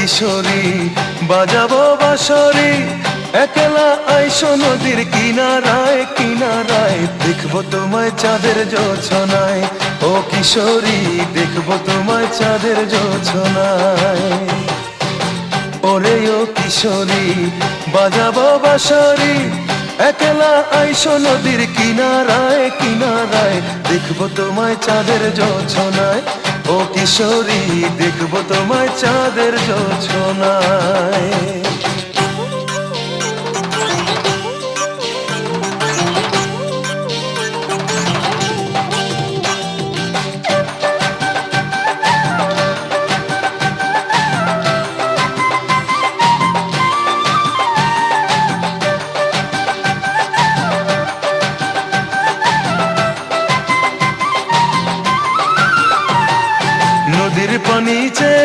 কিশোরী বাজাবো বাঁশরি, একলা আইসো নদীর কিনারায় কিনারায়, দেখবো তোমায় চাঁদের জোছনায়। ও কিশোরী দেখবো তোমায় চাঁদের জোছনায়। ওরে ও কিশোরী বাজাবো বাঁশরি, একলা আইসো নদীর কিনারায় কিনারায়, দেখবো তোমায় চাঁদের জোছনায়। ও কিশোরী দেখবো তোমায় চাঁদের জোছনায়।